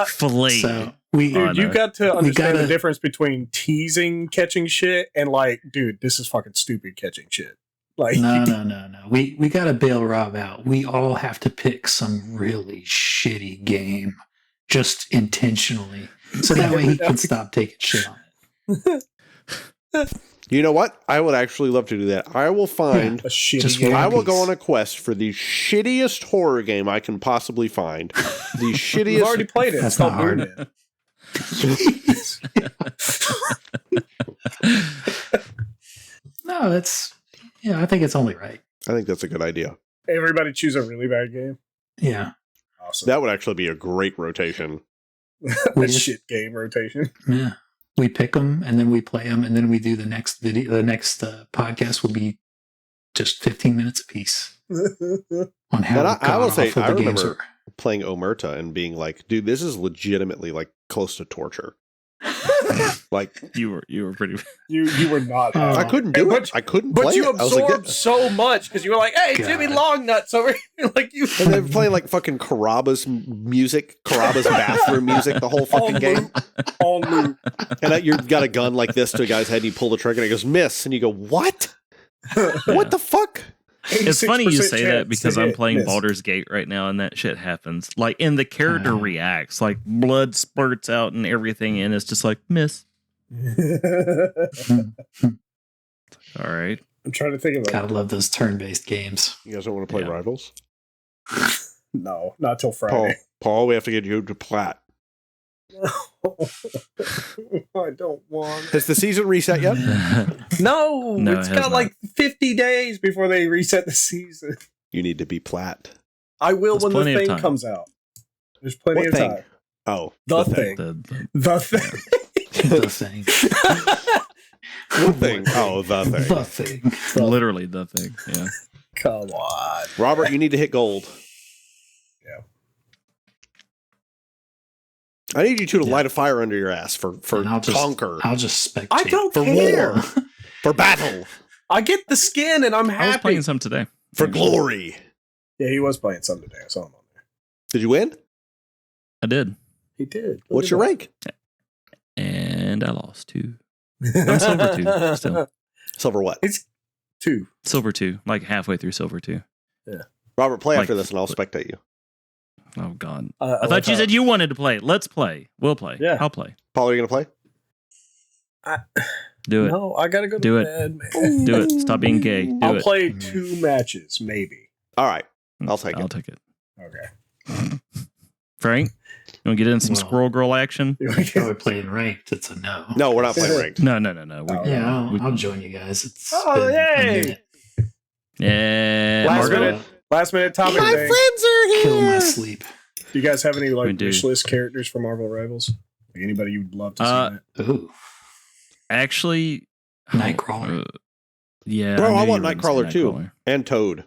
filleted. Dude, you got to understand the difference between teasing catching shit and like, dude, this is fucking stupid catching shit. Like, no. We got to bail Rob out. We all have to pick some really shitty game, just intentionally, so that way he can stop taking shit on it. You know what? I would actually love to do that. I will find a shitty game. I will go on a quest for the shittiest horror game I can possibly find. The shittiest. You've already played it. That's not hard. No, that's I think it's only right. I think that's a good idea. Everybody choose a really bad game. Yeah, Awesome. That would actually be a great rotation. A shit game rotation. Yeah, we pick them and then we play them and then we do the next video. The next podcast will be just 15 minutes apiece on how. I will say, I games remember playing Omerta and being like, "Dude, this is legitimately like close to torture." Like you were pretty. You were not. I couldn't do it. I couldn't play but you it. I was like, absorbed so much because you were like, "Hey, Jimmy Long Nuts over here!" Like you. And they were playing like fucking Karaba's bathroom music, the whole fucking game. All loop. And you've got a gun like this to a guy's head, and you pull the trigger, and it goes miss, and you go, "What? What the fuck?" It's funny you say that because I'm playing miss. Baldur's Gate right now, and that shit happens. Like, and the character reacts, like blood spurts out and everything, and it's just like miss. All right. I'm trying to think of it. Gotta love those turn-based games. You guys don't want to play Rivals? No, not till Friday. Paul, we have to get you to plat. I don't want. Has the season reset yet? No, it's it got has like 50 days before they reset the season. You need to be plat. I will There's when the plenty of thing time. comes out. There's plenty What of thing? time. Oh, The thing. The thing. The thing. What thing? Oh, the thing. The thing. Literally the thing. Yeah. Come on. Robert, you need to hit gold. Yeah. I need you two to light a fire under your ass for And conquer. I'll just spectate. I don't For care. war. For battle. I get the skin and I'm I was happy. playing some today. For glory. Yeah, he was playing some today. I saw him on there. Did you win? I did. He did. What's your rank? And I lost 2. I'm silver 2 still. Silver what? It's 2. Silver 2, like halfway through silver 2. Robert, play Like- after this and I'll spectate you. Oh God! I I thought you said you wanted to play. Let's play. We'll play. Yeah. I'll play. Paul, are you going to play? Do it. No, I gotta go to Do it. bed, man. Do it. Stop being gay. Do I'll it. play 2 matches, maybe. All right. I'll take it. I'll take it. Okay. Frank, you want to get in some Well- Squirrel Girl action? If we're playing ranked, it's a no. No, we're not playing ranked. No. Oh, Yeah, we- I'll join you guys. It's Oh, been a yay! minute. Yeah. Last Margaret. minute. Last minute topic My thing. friends are Kill my here. sleep. Do you guys have any We like do. wish list characters for Marvel Rivals? Like anybody you'd love to see that? Ooh, Actually, Nightcrawler. Yeah, Bro, I knew want you were gonna Nightcrawler say too. Nightcrawler. And Toad.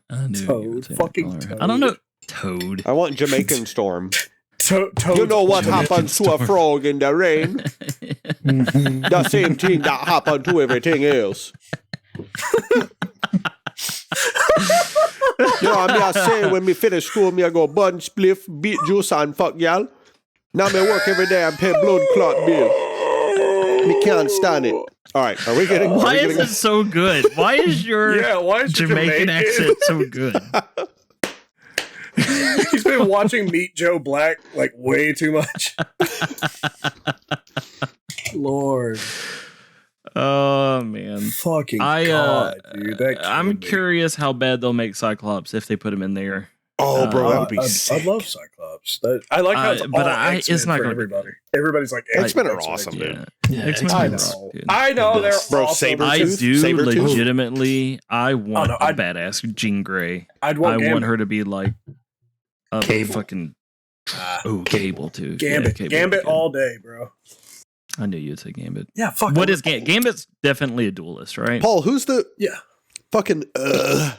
I knew you Toad. would say Fucking Nightcrawler. Toad. I don't know. Toad. I want Jamaican Storm. Toad. You know what Jamaican happens to a Storm. frog in the rain? The same thing that happened to everything else. You know, I say when me finish school, me I go bun, spliff, beat juice and fuck y'all. Now me work every day and pay blood clot bill. Me can't stand it. All right, are we getting? Why is it so good? Why is your Yeah, why is your Jamaican accent so good? He's been watching Meet Joe Black like way too much. Lord, Oh man. fucking I God, dude. That I'm killed me. curious how bad they'll make Cyclops if they put him in there. Oh, bro, that would be I sick. love Cyclops. I like how it's all it's X-Men not for gonna be everybody. Everybody's like X-Men are awesome, X-Men. dude. Yeah, X-Men I are know. awesome, dude. I know they're Bro, awesome. I Sabretooth? do Sabretooth? legitimately. I want no, a badass Jean Grey. I'd I want Gambit. want her to be like a Cable. fucking Ah, Cable too. Gambit, Yeah, Cable Gambit would be good. all day, bro. I knew you'd say Gambit. Yeah, fuck. What is Gambit? Gambit's definitely a duelist, right? Paul, who's the Yeah, fucking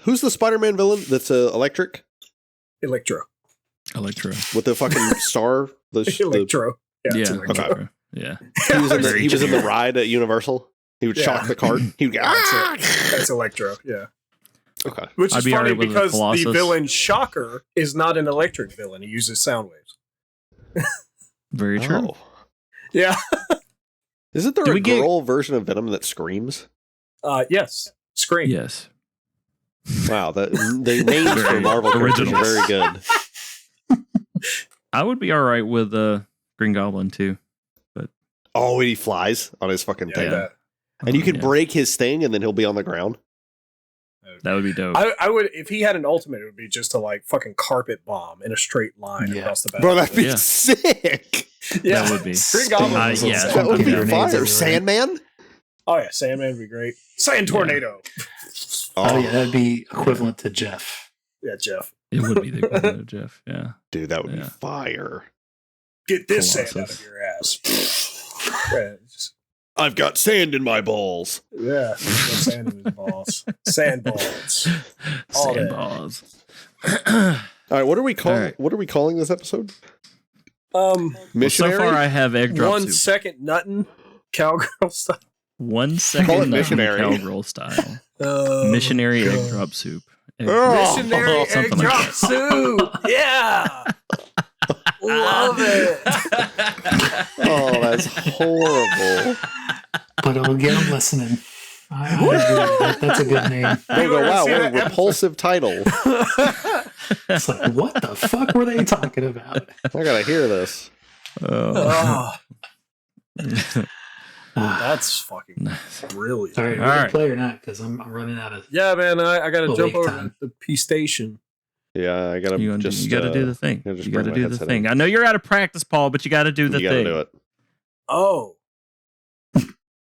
who's the Spider-Man villain that's electric Electro. Electro. with the fucking star? Electro. Yeah, it's Yeah. Electro. Electro. Yeah. He was in the, Very he was in the generic. ride at Universal. He would Yeah. shock the cart. He would go, That's Electro. Yeah. Okay. Which I'd is be funny alright with the because the Colossus. villain Shocker is not an electric villain. He uses sound waves. Very true. Oh. Yeah. Isn't there a girl version of Venom that screams? Yes. Scream. Yes. Wow, the names for Marvel characters are very good. I would be all right with Green Goblin too. But and he flies on his fucking thing. Yeah. And you can break his thing and then he'll be on the ground. That would be dope. I would, if he had an ultimate, it would be just to like fucking carpet bomb in a straight line across the back. Bro, that'd be sick. Yeah, that would be. Green Goblin. That would be fire. Sandman? Oh yeah, Sandman would be great. Sand Tornado. Oh yeah, that'd be equivalent to Jeff. Yeah, Jeff. It would be the equivalent of Jeff. Yeah, dude, that would be fire. Get this sand out of your ass. I've got sand in my balls. Yeah, sand in his balls. Sand balls. Sand balls. All right, what are we calling? Right. What are we calling this episode? Missionary. So far, I have egg drop 1 soup. second nuttin' cowgirl style. 1 second missionary cowgirl style. Missionary God. egg drop soup. Missionary egg like drop soup. Yeah. Love it. Oh, that's horrible. But it'll get them listening. I agree. That's a good name. They go, wow, what a repulsive title. It's like, what the fuck were they talking about? I gotta hear this. That's fucking brilliant. Sorry, all right. Play or not? Because I'm running out of. Yeah, man, I gotta jump over time. the P station. Yeah, I gotta you gotta do the thing. You gotta do the thing. I know you're out of practice, Paul, but you gotta do the thing. You gotta do it. Oh,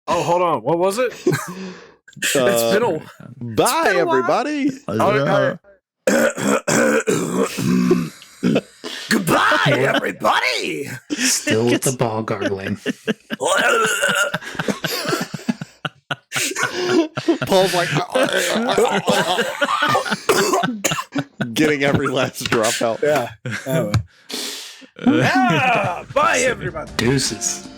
hold on. What was it? It's been a bye, everybody. Goodbye, everybody. Still with the ball gargling. Paul's like getting every last drop out. Yeah. Bye, everybody. Deuces.